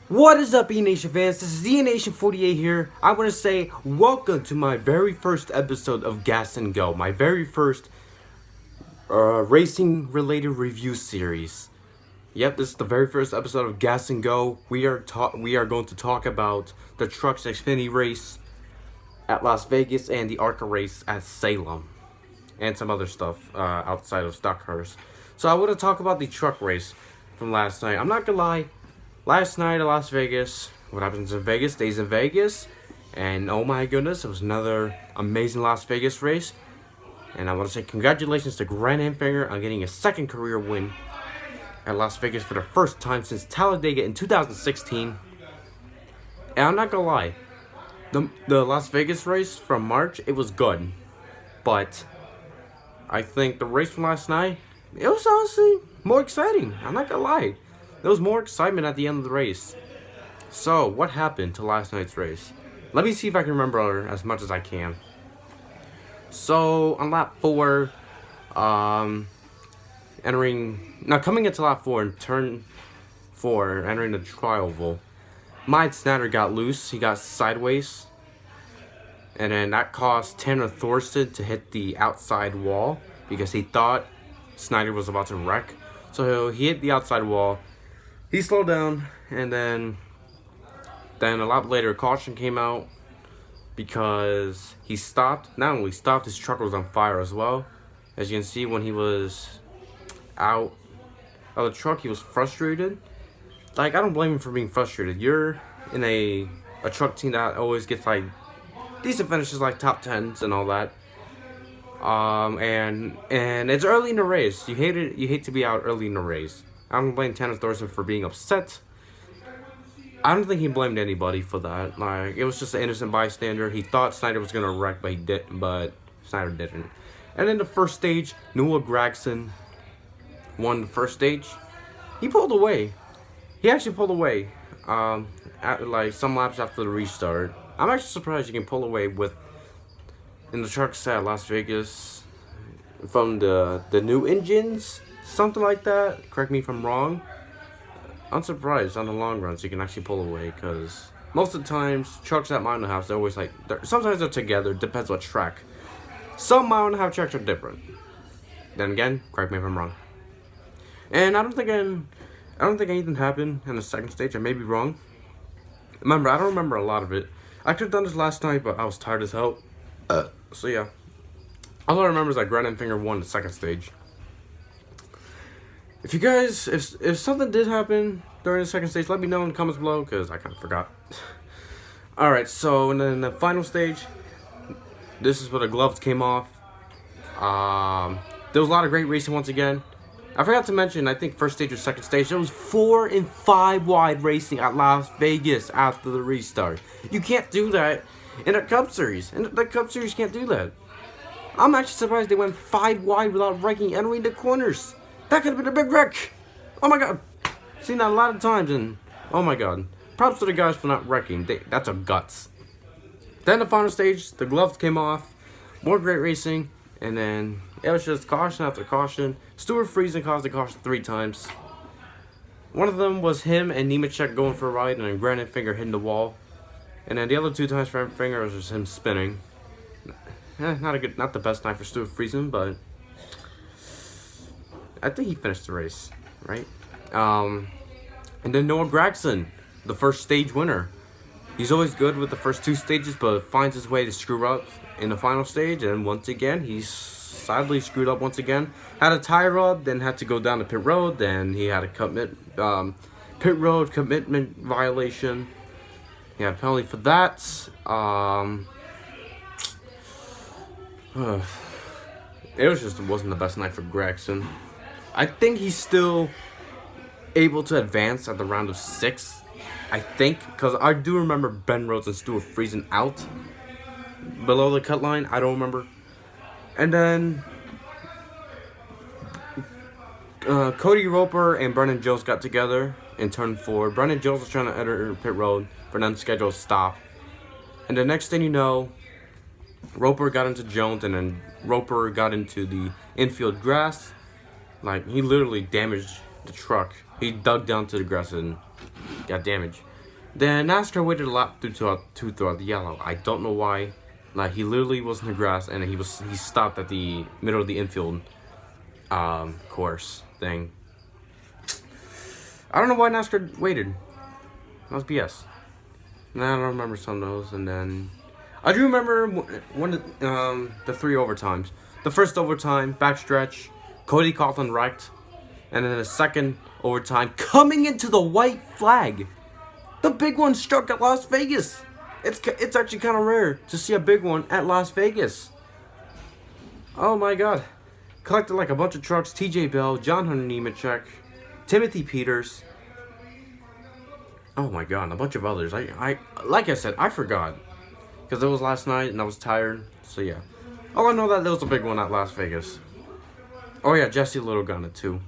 What is up, E-Nation fans? This is E-Nation48 here. I want to say welcome to my very first episode of Gas and Go, my very first racing-related review series. Yep, this is the very first episode of Gas and Go. We are going to talk about the Trucks Xfinity race at Las Vegas and the ARCA race at Salem, and some other stuff outside of stock cars. So I want to talk about the truck race from last night. I'm not gonna lie. Last night at Las Vegas, what happens in Vegas stays in Vegas. And oh my goodness, it was another amazing Las Vegas race. And I want to say congratulations to Grant Enfinger on getting a second career win at Las Vegas for the first time since Talladega in 2016. And I'm not gonna lie, the Las Vegas race from March, it was good. But I think the race from last night, it was honestly more exciting. I'm not gonna lie. There was more excitement at the end of the race. So, what happened to last night's race? Let me see if I can remember as much as I can. So, on lap 4, coming into lap 4 and turn 4, entering the trial oval, Mike Snyder got loose. He got sideways. And then that caused Tanner Thorson to hit the outside wall because he thought Snyder was about to wreck. So, he hit the outside wall. He slowed down, and then a lot later, a caution came out because he stopped. Not only stopped, his truck was on fire as well. As you can see, when he was out of the truck, he was frustrated. Like, I don't blame him for being frustrated. You're in a truck team that always gets, like, decent finishes, like top 10s and all that. And it's early in the race. You hate to be out early in the race. I don't blame Tanner Thorson for being upset. I don't think he blamed anybody for that. Like, it was just an innocent bystander. He thought Snyder was gonna wreck, but Snyder didn't. And in the first stage, Noah Gragson won the first stage. He pulled away. He actually pulled away. At like some laps after the restart. I'm actually surprised you can pull away in the truck set at Las Vegas from the new engines. Something like that. Correct me if I'm wrong. I'm surprised on the long runs you can actually pull away, because most of the times trucks at mile and a half, they're always like, sometimes they're together. Depends what track. Some mile and a half tracks are different. Then again, correct me if I'm wrong. And I don't think anything happened in the second stage. I may be wrong. Remember, I don't remember a lot of it. I could have done this last night, but I was tired as hell. So yeah. All I remember is that Grant Enfinger won the second stage. If you guys, if something did happen during the second stage, let me know in the comments below, because I kind of forgot. Alright, so and then the final stage, this is where the gloves came off. There was a lot of great racing once again. I forgot to mention, I think first stage or second stage, there was 4 and 5 wide racing at Las Vegas after the restart. You can't do that in a Cup Series. In the Cup Series, you can't do that. I'm actually surprised they went 5 wide without wrecking entering the corners. That could have been a big wreck. Oh my god. Seen that a lot of times, and oh my god. Props to the guys for not wrecking. That's a guts. Then the final stage, the gloves came off. More great racing. And then it was just caution after caution. Stuart Friesen caused a caution 3 times. One of them was him and Nemechek going for a ride, and then Grant Enfinger hitting the wall. And then the other 2 times for Enfinger was just him spinning. Not the best night for Stuart Friesen, but I think he finished the race, right? And then Noah Gragson, the first stage winner. He's always good with the first 2 stages, but finds his way to screw up in the final stage. And once again, he's sadly screwed up once again. Had a tie rod, then had to go down to pit road. Then he had a pit road commitment violation. He had a penalty for that. It wasn't the best night for Gragson. I think he's still able to advance at the round of 6. I think, because I do remember Ben Rhodes and Stuart Friesen out below the cut line. I don't remember. And then Cody Roper and Brennan Jones got together in turn 4. Brennan Jones was trying to enter pit road for an unscheduled stop. And the next thing you know, Roper got into Jones, and then Roper got into the infield grass. Like, he literally damaged the truck. He dug down to the grass and got damaged. Then NASCAR waited a lap throughout the yellow. I don't know why. Like, he literally was in the grass, and he stopped at the middle of the infield course thing. I don't know why NASCAR waited. That was BS. Nah, I don't remember some of those. And then I do remember one of the 3 overtimes. The first overtime, backstretch, Cody Coughlin wrecked. And then the second overtime, coming into the white flag. The big one struck at Las Vegas. It's actually kind of rare to see a big one at Las Vegas. Oh my god. Collected like a bunch of trucks. TJ Bell, John Hunter Nemechek, Timothy Peters. Oh my god, and a bunch of others. Like I said, I forgot. Because it was last night and I was tired. So yeah. Oh, I know that there was a big one at Las Vegas. Oh yeah, Jesse Little got it too.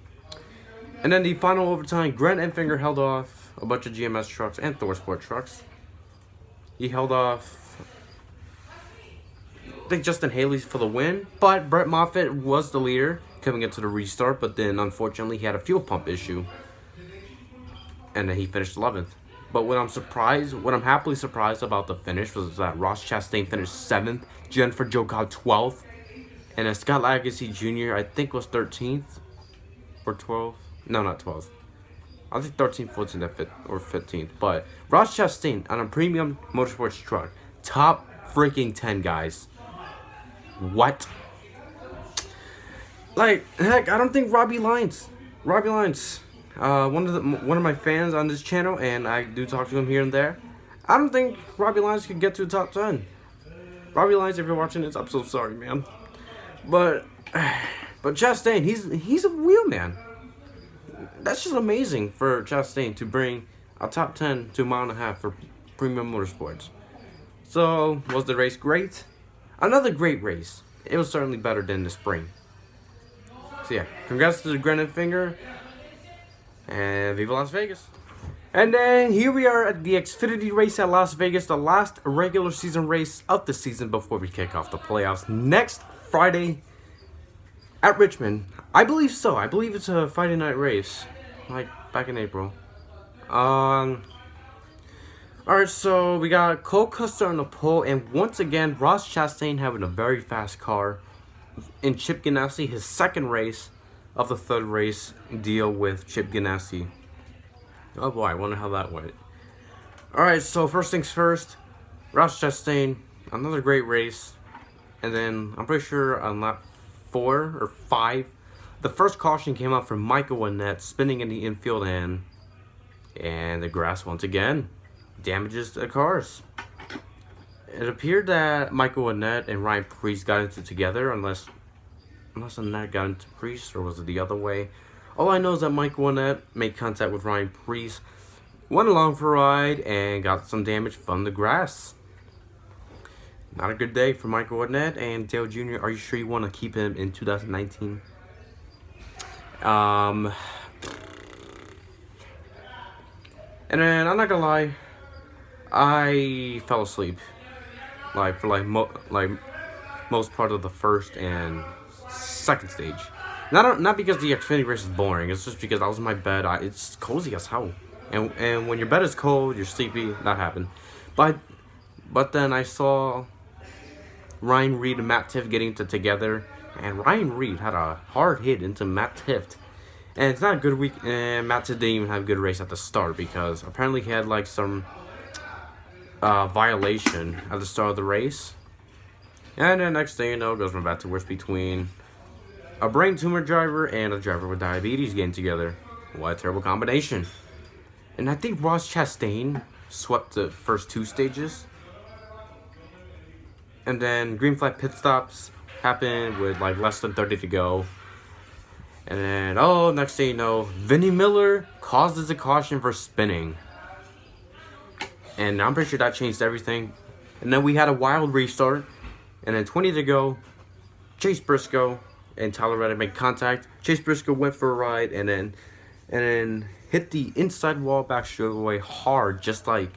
And then the final overtime, Grant Enfinger held off a bunch of GMS trucks and Thor Sport trucks. He held off, I think, Justin Haley for the win. But Brett Moffitt was the leader coming into the restart. But then, unfortunately, he had a fuel pump issue. And then he finished 11th. But what I'm happily surprised about the finish was that Ross Chastain finished 7th. Jennifer Joe got 12th. And then Scott Lagasse Jr., I think, was 13th. Or 12th. No, not 12th. I think 13th, 14th, or 15th. But Ross Chastain on a premium motorsports truck. Top freaking 10, guys. What? Like, heck, I don't think Robbie Lyons, one of my fans on this channel, and I do talk to him here and there. I don't think Robbie Lyons could get to the top 10. Robbie Lyons, if you're watching this, I'm so sorry, man. But Chastain, he's a wheelman. That's just amazing for Chastain to bring a top 10 to a mile and a half for premium motorsports. So, was the race great? Another great race. It was certainly better than the spring. So yeah, congrats to the Grant Enfinger, and Viva Las Vegas. And then here we are at the Xfinity race at Las Vegas, the last regular season race of the season before we kick off the playoffs next Friday at Richmond. I believe so. I believe it's a Friday night race, like back in April. Alright, so we got Cole Custer on the pole, and once again, Ross Chastain having a very fast car in Chip Ganassi, his second race of the third race deal with Chip Ganassi. Oh boy, I wonder how that went. Alright, so first things first, Ross Chastain, another great race. And then, I'm pretty sure on lap 4 or 5, the first caution came out from Michael Winnett spinning in the infield, and the grass once again damages the cars. It appeared that Michael Winnett and Ryan Preece got into it together, unless Winnett got into Preece, or was it the other way? All I know is that Michael Winnett made contact with Ryan Preece, went along for a ride, and got some damage from the grass. Not a good day for Michael Winnett. And Dale Jr., are you sure you want to keep him in 2019? And then, I'm not gonna lie, I fell asleep, like, for most part of the first and second stage. Not because the Xfinity race is boring, it's just because I was in my bed. It's cozy as hell. And when your bed is cold, you're sleepy, that happened. But then I saw Ryan Reed and Matt Tifft getting together, and Ryan Reed had a hard hit into Matt Tifft. And it's not a good week, and Matt Tifft didn't even have a good race at the start, because apparently he had like some violation at the start of the race. And then next thing you know, goes from bad to worse between a brain tumor driver and a driver with diabetes getting together. What a terrible combination. And I think Ross Chastain swept the first 2 stages. And then green flag pit stops happened with like less than 30 to go. And then, next thing you know, Vinnie Miller causes a caution for spinning. And I'm pretty sure that changed everything. And then we had a wild restart. And then 20 to go, Chase Briscoe and Tyler Reddick made contact. Chase Briscoe went for a ride and then hit the inside wall back straightaway hard, just like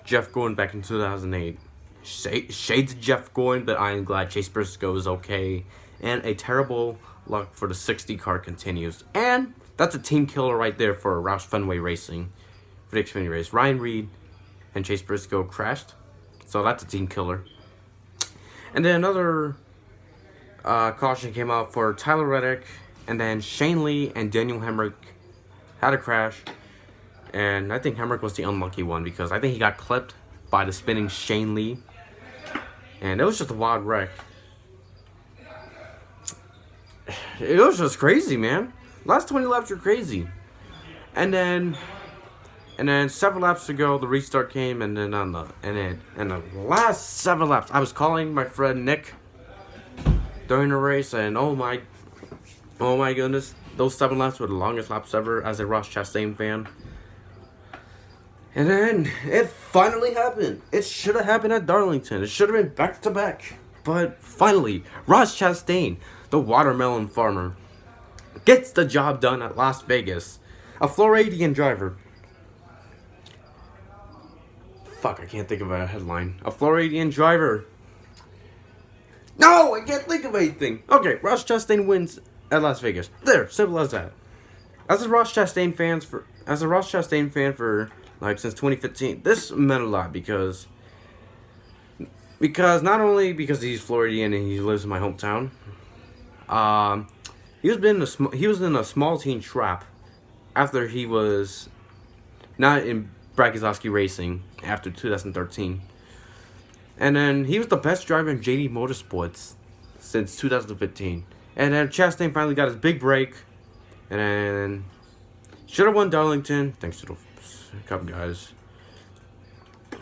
Jeff Gordon back in 2008. Shades of Jeff Gordon, but I am glad Chase Briscoe is okay. And a terrible luck for the 60 car continues. And that's a team killer right there for Roush Fenway Racing. for the Xfinity race. Ryan Reed and Chase Briscoe crashed, so that's a team killer. And then another caution came out for Tyler Reddick, and then Shane Lee and Daniel Hemrick had a crash. And I think Hemrick was the unlucky one because I think he got clipped by the spinning Shane Lee. And it was just a wild wreck. It was just crazy, man. Last 20 laps were crazy. And then several laps to go, the restart came, and then the last 7 laps, I was calling my friend Nick during the race, and oh my goodness, those 7 laps were the longest laps ever as a Ross Chastain fan. And then it finally happened. It should have happened at Darlington. It should have been back to back. But finally, Ross Chastain, the watermelon farmer, gets the job done at Las Vegas. A Floridian driver. Fuck, I can't think of a headline. A Floridian driver. No, I can't think of anything. Okay, Ross Chastain wins at Las Vegas. There, simple as that. As a Ross Chastain fan for like since 2015, this meant a lot because not only because he's Floridian and he lives in my hometown, he was in a small team trap after he was not in Brad Keselowski Racing after 2013, and then he was the best driver in JD Motorsports since 2015, and then Chastain finally got his big break, and then should have won Darlington thanks to the Cup guys.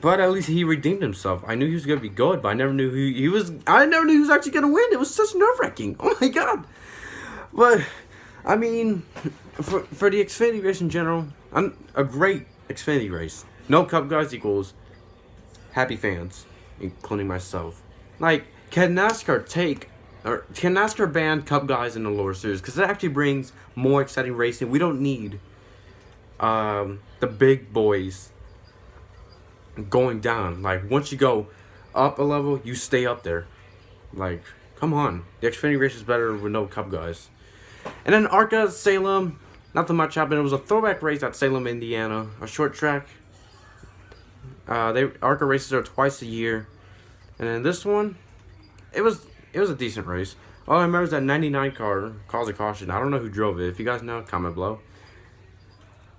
But at least he redeemed himself. I knew he was gonna be good, but I never knew he was. I never knew he was actually gonna win. It was such nerve-wracking. Oh my god! But I mean, for the Xfinity race in general, a great Xfinity race. No Cup guys equals happy fans, including myself. Like, can NASCAR ban Cup guys in the lower series? Because it actually brings more exciting racing. We don't need the big boys going down. Like, once you go up a level, you stay up there. Like, come on. The Xfinity race is better with no Cup guys. And then ARCA, Salem, not too much happened. It was a throwback race at Salem, Indiana. A short track. ARCA races are twice a year. And then this one, it was a decent race. All I remember is that 99 car caused a caution. I don't know who drove it. If you guys know, comment below.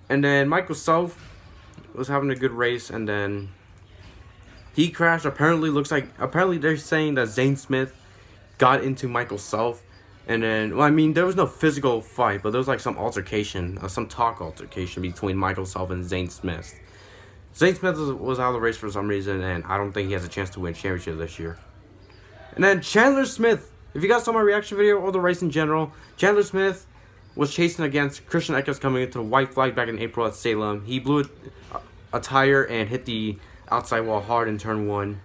And then Michael Self was having a good race, and then he crashed. Apparently they're saying that Zane Smith got into Michael Self, and then, well, I mean, there was no physical fight, but there was like some altercation, some talk altercation between Michael Self and Zane Smith. Zane Smith was out of the race for some reason, and I don't think he has a chance to win championship this year. And then Chandler Smith. If you guys saw my reaction video or the race in general, Chandler Smith was chasing against Christian Eckes coming into the white flag back in April at Salem. He blew a tire and hit the outside wall hard in turn 1.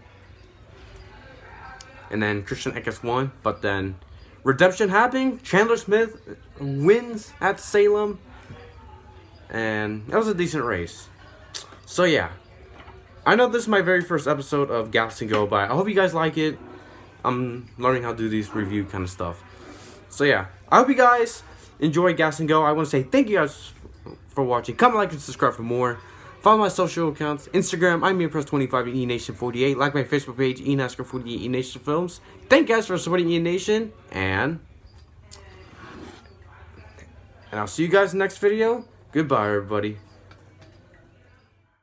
And then Christian Eckes won, but then redemption happened. Chandler Smith wins at Salem, and that was a decent race. So yeah, I know this is my very first episode of Gas and Go, but I hope you guys like it. I'm learning how to do these review kind of stuff. So yeah, I hope you guys enjoy Gas and Go. I want to say thank you guys for watching. Comment, like, and subscribe for more. Follow my social accounts. Instagram, I'm EPress25 and eNation48. Like my Facebook page, eNASCAR48 eNation Films. Thank you guys for supporting eNation. And I'll see you guys in the next video. Goodbye, everybody.